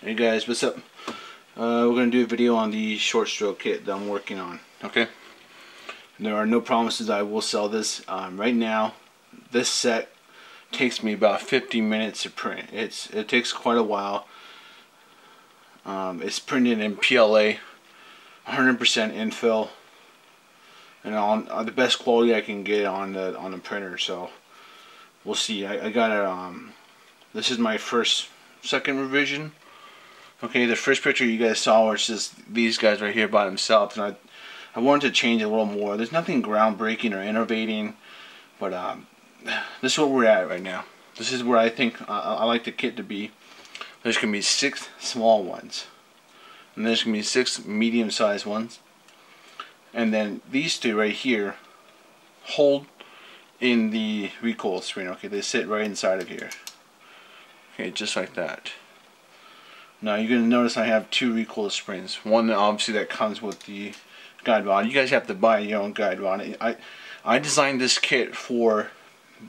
Hey guys, what's up? We're going to do a video on the short stroke kit that I'm working on. Okay? There are no promises I will sell this. Right now, this set takes me about 50 minutes to print. It takes quite a while. It's printed in PLA, 100% infill, and on the best quality I can get on the printer. So we'll see. I got it. This is my second revision. Okay, the first picture you guys saw was just these guys right here by themselves, and I wanted to change it a little more. There's nothing groundbreaking or innovating, but this is what we're at right now. This is where I think I like the kit to be. There's going to be 6 small ones, and there's going to be 6 medium-sized ones, and then these 2 right here hold in the recoil spring. Okay, they sit right inside of here. Okay, just like that. Now you're going to notice I have 2 recoil springs. One obviously that comes with the guide rod. You guys have to buy your own guide rod. I designed this kit for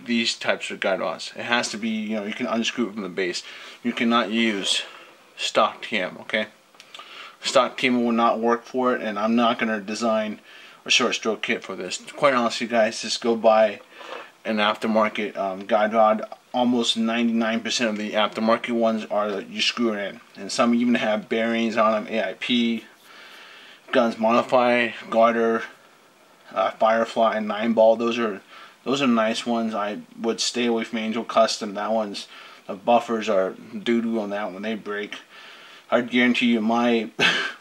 these types of guide rods. It has to be, you can unscrew it from the base. You cannot use stock TM, okay? Stock TM will not work for it, and I'm not going to design a short stroke kit for this. Quite honestly, guys, just go buy an aftermarket guide rod. Almost 99% of the aftermarket ones are you screw it in, and some even have bearings on them. AIP, Guns Modify, Garter, Firefly, and 9-ball. Those are nice ones. I would stay away from Angel Custom. That one's, the buffers are doo doo on that one. They break. I'd guarantee you my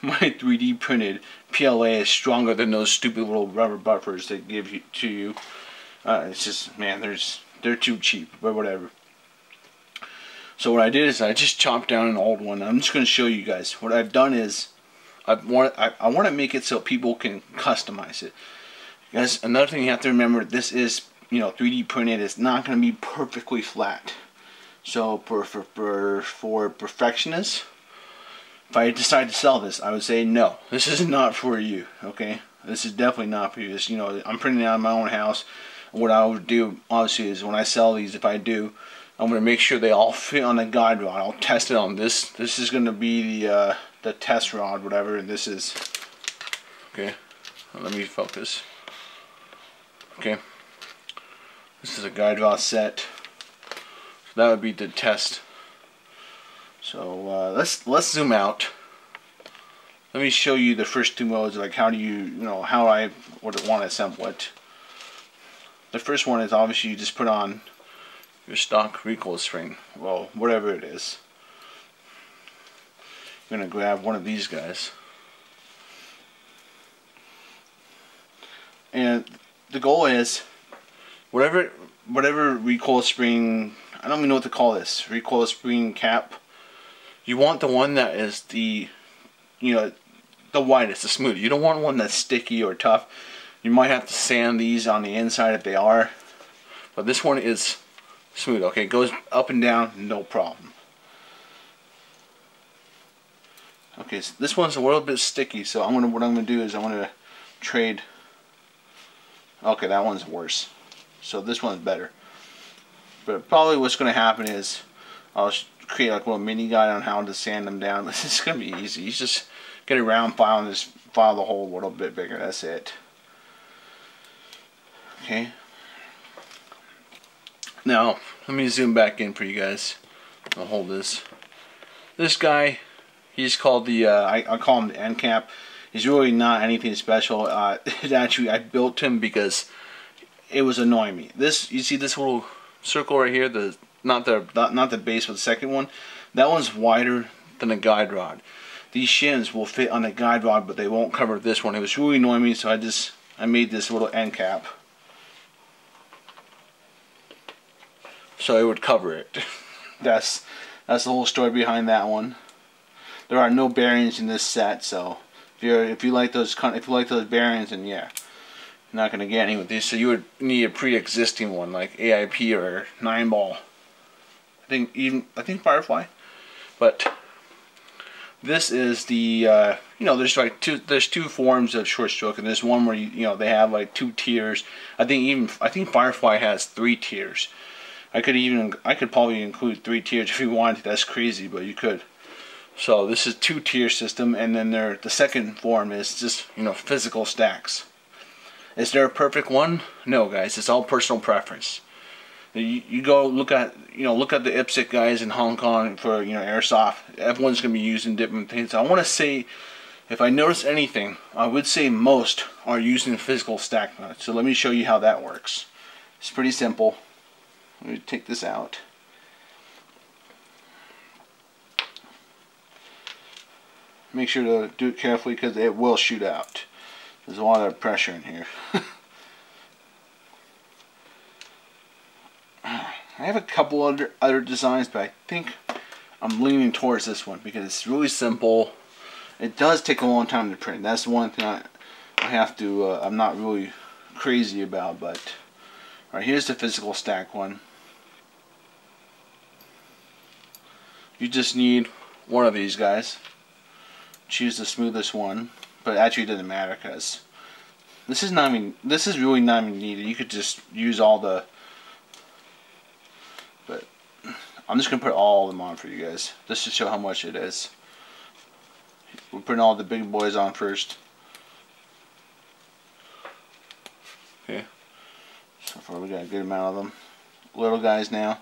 3D printed PLA is stronger than those stupid little rubber buffers they give to you. It's just, man, they're too cheap, but whatever. So what I did is I just chopped down an old one. I'm just going to show you guys. What I've done is I want to make it so people can customize it. Guys, another thing you have to remember, this is 3D printed. It's not going to be perfectly flat. So for perfectionists, if I decide to sell this, I would say no. This is not for you. Okay, this is definitely not for you. This, I'm printing it out of my own house. What I would do, obviously, is when I sell these, if I do, I'm going to make sure they all fit on the guide rod. I'll test it on this. This is going to be the test rod, whatever. And this is, okay, let me focus. Okay, this is a guide rod set. So that would be the test. So let's zoom out. Let me show you the first 2 modes, like how do how I would want to assemble it. The first one is obviously you just put on your stock recoil spring, well, whatever it is. You're going to grab one of these guys. And the goal is, whatever recoil spring, I don't even know what to call this, recoil spring cap, you want the one that is the widest, the smooth. You don't want one that's sticky or tough. You might have to sand these on the inside if they are, but this one is smooth. Okay, it goes up and down, no problem. Okay, so this one's a little bit sticky, so what I'm gonna do is I'm gonna trade. Okay, that one's worse, so this one's better. But probably what's gonna happen is I'll create like a little mini guide on how to sand them down. This is gonna be easy. You just get a round file and just file the hole a little bit bigger. That's it. Okay. Now, let me zoom back in for you guys. I'll hold this. This guy, he's called the, I call him the end cap. He's really not anything special. Actually, I built him because it was annoying me. You see this little circle right here, not the base, but the second one? That one's wider than a guide rod. These shins will fit on the guide rod, but they won't cover this one. It was really annoying me, so I made this little end cap. So it would cover it. That's the whole story behind that one. There are no bearings in this set, so if you like those bearings, then yeah, you're not gonna get any with these. So you would need a pre-existing one like AIP or 9-ball. I think Firefly, but this is the there's 2 forms of short stroke, and there's one where they have like 2 tiers. I think Firefly has 3 tiers. I could probably include 3 tiers if you wanted. That's crazy, but you could. So this is two-tier system, and then the second form is just, you know, physical stacks. Is there a perfect one? No, guys. It's all personal preference. You go look at the IPSC guys in Hong Kong for, you know, airsoft. Everyone's gonna be using different things. I want to say, if I notice anything, I would say most are using physical stack mode. So let me show you how that works. It's pretty simple. Let me take this out. Make sure to do it carefully because it will shoot out. There's a lot of pressure in here. I have a couple other designs, but I think I'm leaning towards this one because it's really simple. It does take a long time to print. That's the one thing I have to, I'm not really crazy about. But alright, here's the physical stack one. You just need one of these guys. Choose the smoothest one, but actually it doesn't matter because this is really not even needed. You could just use all the, but I'm just gonna put all of them on for you guys just to show how much it is. We're putting all the big boys on first. Okay, so far we got a good amount of them. Little guys now.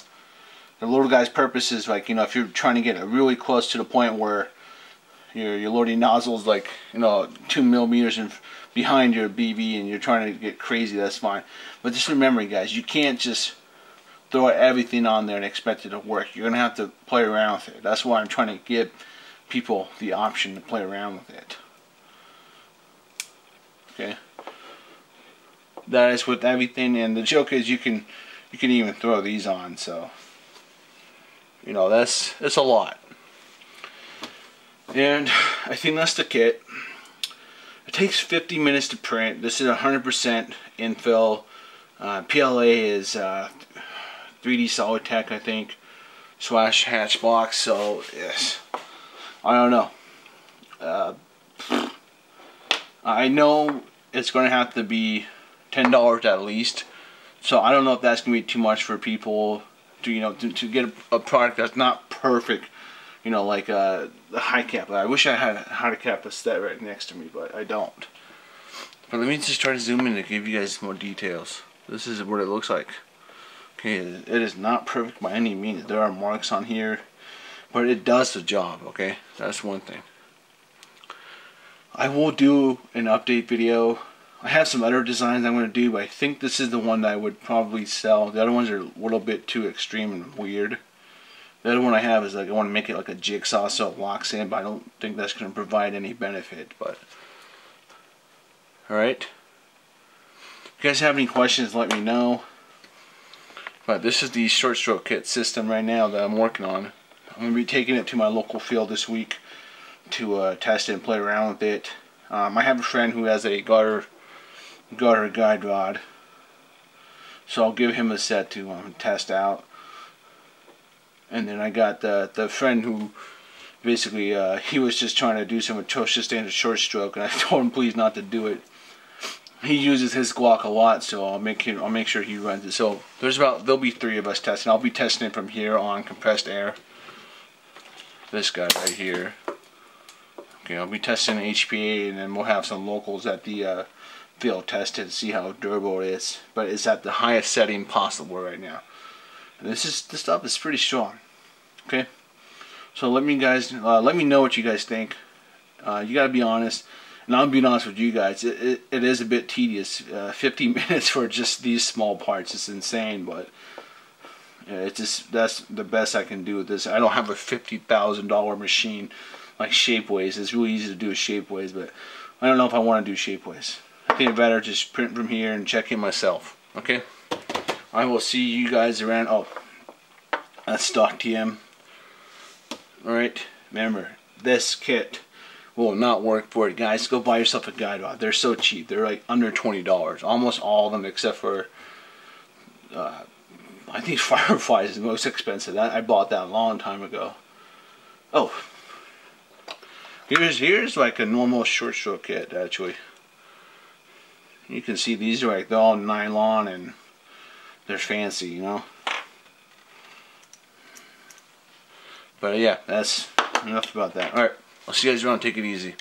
The little guys' purpose is, like, you know, if you're trying to get it really close to the point where your loading nozzle's like, you know, 2 millimeters behind your BB and you're trying to get crazy, that's fine. But just remember, guys, you can't just throw everything on there and expect it to work. You're gonna have to play around with it. That's why I'm trying to give people the option to play around with it. Okay, that is with everything, and the joke is you can even throw these on. So, you know, it's a lot. And I think that's the kit. It takes 50 minutes to print. This is 100% infill. PLA is 3D Solid Tech, I think, / Hatchbox. So yes, I don't know. I know it's going to have to be $10 at least. So I don't know if that's going to be too much for people to, you know, to get a product that's not perfect. You know, like the high cap. I wish I had a high cap set right next to me, but I don't. But let me just try to zoom in to give you guys more details. This is what it looks like. Okay, it is not perfect by any means. There are marks on here, but it does the job. Okay, that's one thing. I will do an update video. I have some other designs I'm going to do, but I think this is the one that I would probably sell. The other ones are a little bit too extreme and weird. The other one I have is, like, I want to make it like a jigsaw so it locks in, but I don't think that's going to provide any benefit. But alright, if you guys have any questions, let me know. But this is the short stroke kit system right now that I'm working on. I'm going to be taking it to my local field this week to test it and play around with it. I have a friend who has a garter guide rod, so I'll give him a set to test out. And then I got the friend who basically he was just trying to do some atrocious standard short stroke, and I told him please not to do it. He uses his Glock a lot, so I'll make sure he runs it. So there'll be 3 of us testing. I'll be testing it from here on compressed air. This guy right here. Okay, I'll be testing HPA, and then we'll have some locals at the field test it to see how durable it is. But it's at the highest setting possible right now. This stuff is pretty strong. Okay, so let me know what you guys think. You gotta be honest, and I'm being honest with you guys. It is a bit tedious. 50 minutes for just these small parts. It's insane, but that's the best I can do with this. I don't have a $50,000 machine like Shapeways. It's really easy to do with Shapeways, but I don't know if I want to do Shapeways. I think I'd better just print from here and check in myself. Okay. I will see you guys around. Oh, that's stock TM. Alright, remember, this kit will not work for it, guys. Go buy yourself a guide rod. They're so cheap. They're like under $20. Almost all of them except for, I think Firefly is the most expensive. I bought that a long time ago. Oh, here's like a normal short stroke kit, actually. You can see these are like, they're all nylon and they're fancy, you know. But yeah, that's enough about that. Alright, I'll see you guys around. Take it easy.